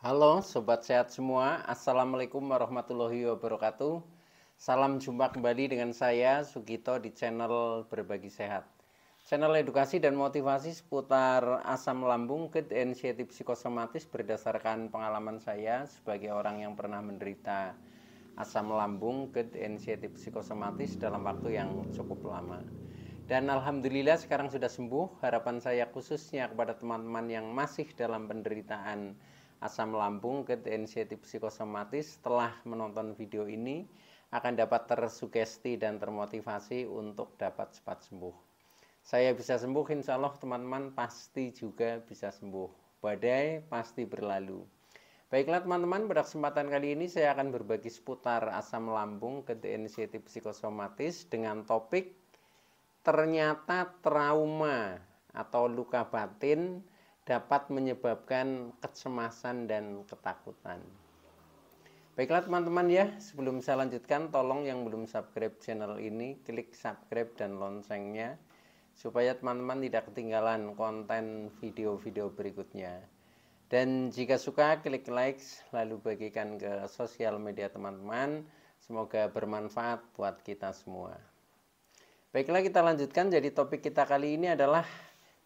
Halo Sobat Sehat semua, Assalamualaikum warahmatullahi wabarakatuh. Salam jumpa kembali dengan saya Sugito di channel Berbagi Sehat, channel edukasi dan motivasi seputar asam lambung, GERD, anxiety psikosomatis berdasarkan pengalaman saya sebagai orang yang pernah menderita asam lambung, GERD, anxiety psikosomatis dalam waktu yang cukup lama. Dan alhamdulillah sekarang sudah sembuh. Harapan saya khususnya kepada teman-teman yang masih dalam penderitaan asam lambung, GERD, anxiety psikosomatis, setelah menonton video ini akan dapat tersugesti dan termotivasi untuk dapat cepat sembuh. Saya bisa sembuh, insya Allah teman-teman pasti juga bisa sembuh. Badai pasti berlalu. Baiklah teman-teman, pada kesempatan kali ini saya akan berbagi seputar asam lambung, GERD, anxiety psikosomatis dengan topik ternyata trauma atau luka batin dapat menyebabkan kecemasan dan ketakutan. Baiklah teman-teman ya, sebelum saya lanjutkan, tolong yang belum subscribe channel ini, klik subscribe dan loncengnya, supaya teman-teman tidak ketinggalan konten video-video berikutnya. Dan jika suka, klik like, lalu bagikan ke sosial media teman-teman. Semoga bermanfaat buat kita semua. Baiklah, kita lanjutkan. Jadi topik kita kali ini adalah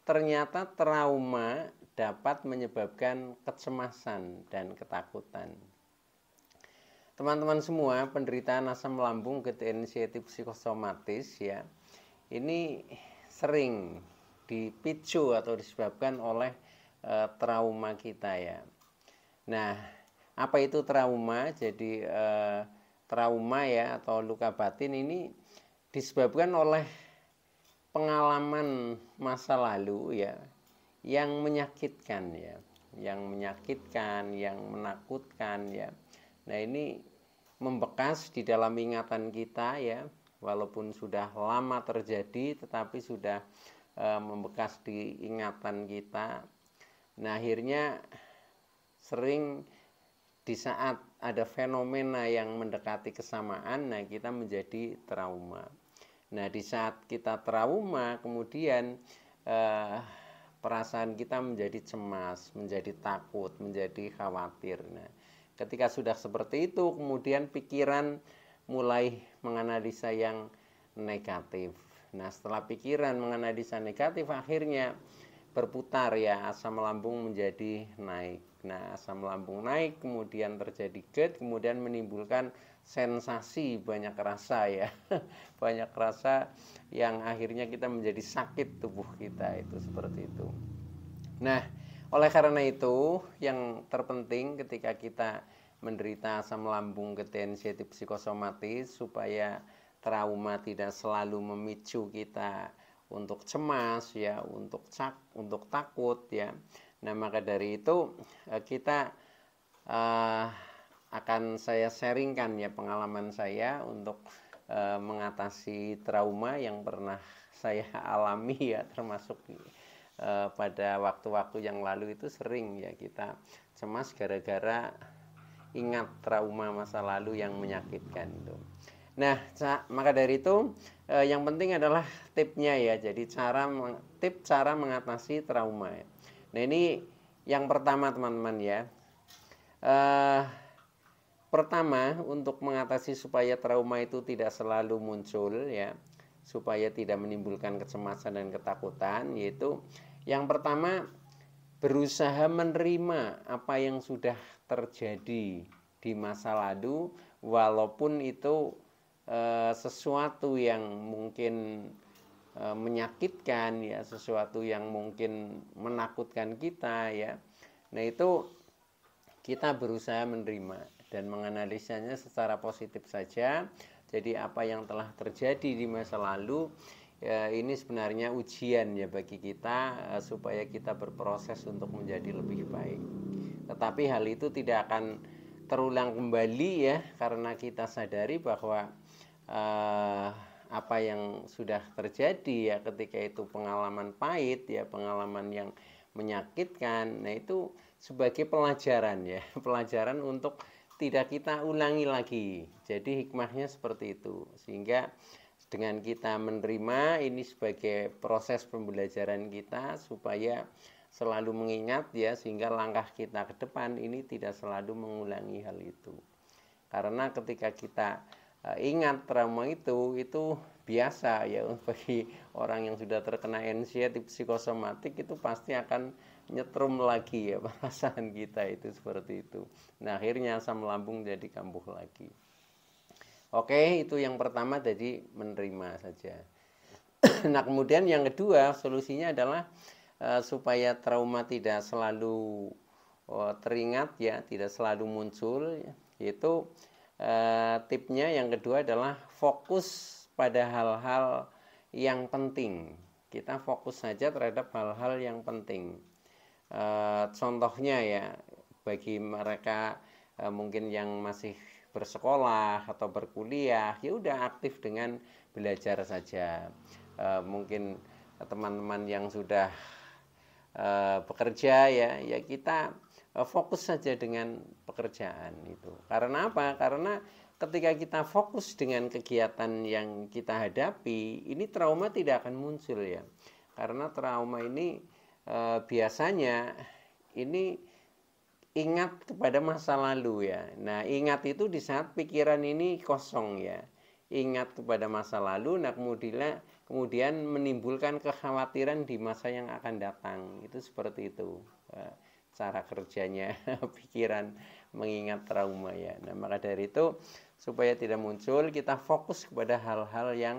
ternyata trauma dapat menyebabkan kecemasan dan ketakutan. Teman-teman semua, penderitaan asam lambung, GERD, anxiety psikosomatis ya, ini sering dipicu atau disebabkan oleh trauma kita ya. Nah, apa itu trauma? Jadi trauma ya atau luka batin ini disebabkan oleh pengalaman masa lalu ya yang menyakitkan ya, yang menakutkan ya. Nah, ini membekas di dalam ingatan kita ya, walaupun sudah lama terjadi tetapi sudah membekas di ingatan kita. Nah, akhirnya sering di saat ada fenomena yang mendekati kesamaan, nah kita menjadi trauma. Nah, di saat kita trauma, kemudian perasaan kita menjadi cemas, menjadi takut, menjadi khawatir. Nah, ketika sudah seperti itu, kemudian pikiran mulai menganalisa yang negatif. Nah, setelah pikiran menganalisa negatif, akhirnya berputar ya, asam lambung menjadi naik. Nah, asam lambung naik, kemudian terjadi GERD, kemudian menimbulkan sensasi banyak rasa ya, banyak rasa yang akhirnya kita menjadi sakit tubuh kita itu seperti itu. Nah, oleh karena itu yang terpenting ketika kita menderita asam lambung, GERD, anxiety psikosomatis, supaya trauma tidak selalu memicu kita untuk cemas ya, untuk takut ya. Nah, maka dari itu kita akan saya sharingkan ya pengalaman saya untuk mengatasi trauma yang pernah saya alami ya, termasuk pada waktu-waktu yang lalu itu sering ya kita cemas gara-gara ingat trauma masa lalu yang menyakitkan itu. Nah, maka dari itu yang penting adalah tipsnya ya. Jadi cara mengatasi trauma ya. Nah, ini yang pertama teman-teman ya. Pertama, untuk mengatasi supaya trauma itu tidak selalu muncul ya, supaya tidak menimbulkan kecemasan dan ketakutan, yaitu yang pertama, berusaha menerima apa yang sudah terjadi di masa lalu, walaupun itu sesuatu yang mungkin menyakitkan ya, sesuatu yang mungkin menakutkan kita ya. Nah, itu kita berusaha menerima dan menganalisanya secara positif saja. Jadi apa yang telah terjadi di masa lalu ya, ini sebenarnya ujian ya bagi kita supaya kita berproses untuk menjadi lebih baik. Tetapi hal itu tidak akan terulang kembali ya, karena kita sadari bahwa apa yang sudah terjadi ya ketika itu pengalaman pahit ya, pengalaman yang menyakitkan. Nah, itu sebagai pelajaran ya, pelajaran untuk tidak kita ulangi lagi. Jadi hikmahnya seperti itu. Sehingga dengan kita menerima ini sebagai proses pembelajaran kita supaya selalu mengingat ya, sehingga langkah kita ke depan ini tidak selalu mengulangi hal itu. Karena ketika kita ingat trauma itu biasa ya, bagi orang yang sudah terkena anxiety psikosomatik itu pasti akan nyetrum lagi ya perasaan kita itu seperti itu. Nah, akhirnya asam lambung jadi kambuh lagi. Oke, itu yang pertama, jadi menerima saja. Nah, kemudian yang kedua solusinya adalah supaya trauma tidak selalu teringat ya, tidak selalu muncul, yaitu tipnya yang kedua adalah fokus pada hal-hal yang penting. Kita fokus saja terhadap hal-hal yang penting. Contohnya ya, bagi mereka mungkin yang masih bersekolah atau berkuliah, ya udah aktif dengan belajar saja. Mungkin teman-teman yang sudah bekerja ya kita fokus saja dengan pekerjaan itu. Karena apa? Karena ketika kita fokus dengan kegiatan yang kita hadapi, ini trauma tidak akan muncul ya. Karena trauma ini biasanya ini ingat kepada masa lalu ya. Nah, ingat itu di saat pikiran ini kosong ya. Ingat kepada masa lalu, nah kemudian menimbulkan kekhawatiran di masa yang akan datang. Itu seperti itu cara kerjanya pikiran mengingat trauma ya. Nah, maka dari itu supaya tidak muncul, kita fokus kepada hal-hal yang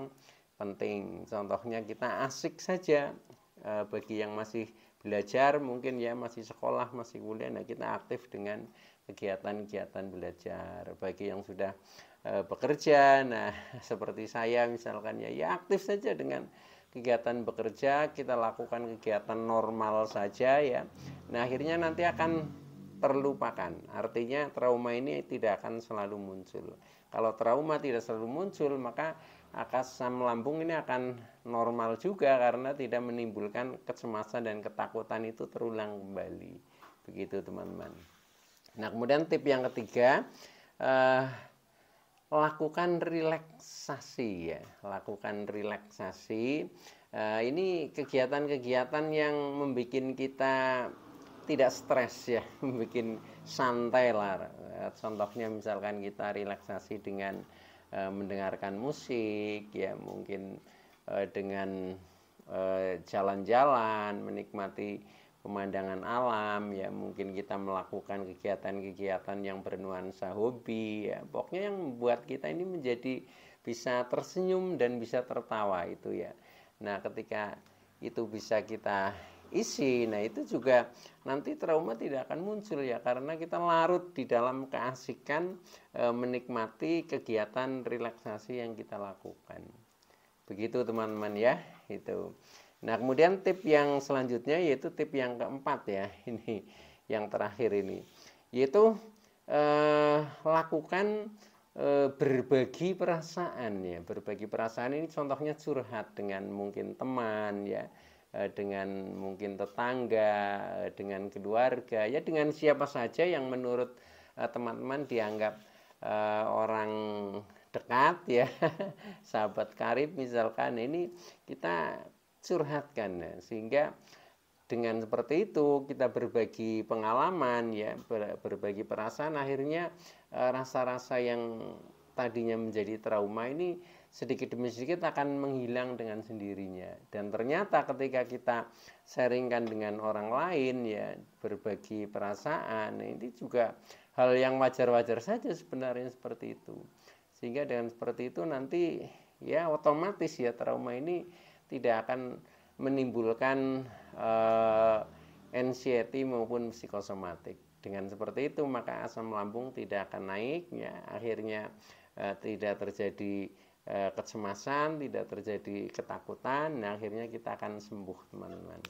penting. Contohnya kita asik saja. Bagi yang masih belajar mungkin ya, masih sekolah, masih kuliah, nah kita aktif dengan kegiatan-kegiatan belajar. Bagi yang sudah bekerja, nah seperti saya misalkan ya aktif saja dengan kegiatan bekerja, kita lakukan kegiatan normal saja ya. Nah, akhirnya nanti akan terlupakan. Artinya trauma ini tidak akan selalu muncul. Kalau trauma tidak selalu muncul, maka asam lambung ini akan normal juga karena tidak menimbulkan kecemasan dan ketakutan itu terulang kembali. Begitu teman-teman. Nah, kemudian tip yang ketiga, lakukan relaksasi ya. Lakukan relaksasi. Ini kegiatan-kegiatan yang membuat kita tidak stres ya, membuat santai lah. Contohnya misalkan kita relaksasi dengan mendengarkan musik ya, mungkin dengan jalan-jalan, menikmati pemandangan alam ya, mungkin kita melakukan kegiatan-kegiatan yang bernuansa hobi ya, pokoknya yang membuat kita ini menjadi bisa tersenyum dan bisa tertawa itu ya. Nah, ketika itu bisa kita isi, nah itu juga nanti trauma tidak akan muncul ya, karena kita larut di dalam keasikan menikmati kegiatan relaksasi yang kita lakukan. Begitu teman-teman ya, itu. Nah, kemudian tip yang selanjutnya yaitu tip yang keempat ya, ini yang terakhir ini, yaitu lakukan berbagi perasaan ya. Berbagi perasaan ini contohnya curhat dengan mungkin teman ya, dengan mungkin tetangga, dengan keluarga ya, dengan siapa saja yang menurut teman-teman dianggap orang dekat ya, sahabat karib misalkan, ini kita curhatkan ya. Sehingga dengan seperti itu kita berbagi pengalaman ya, berbagi perasaan, akhirnya rasa-rasa yang tadinya menjadi trauma ini sedikit demi sedikit akan menghilang dengan sendirinya. Dan ternyata ketika kita sharingkan dengan orang lain ya, berbagi perasaan, ini juga hal yang wajar-wajar saja sebenarnya seperti itu. Sehingga dengan seperti itu nanti ya otomatis ya trauma ini tidak akan menimbulkan anxiety maupun psikosomatik. Dengan seperti itu maka asam lambung tidak akan naik ya, akhirnya tidak terjadi kecemasan, tidak terjadi ketakutan, nah akhirnya kita akan sembuh teman-teman.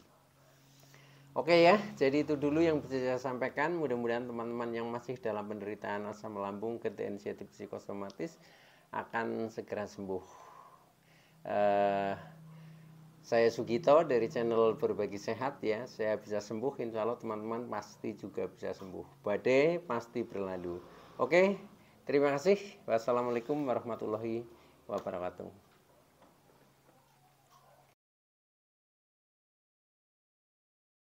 Oke ya, jadi itu dulu yang bisa saya sampaikan. Mudah-mudahan teman-teman yang masih dalam penderitaan asam lambung, anxiety psikosomatis akan segera sembuh. Saya Sugito dari channel Berbagi Sehat ya. Saya bisa sembuh, insya Allah teman-teman pasti juga bisa sembuh. Badai pasti berlalu. Oke, terima kasih. Wassalamualaikum warahmatullahi wabarakatuh.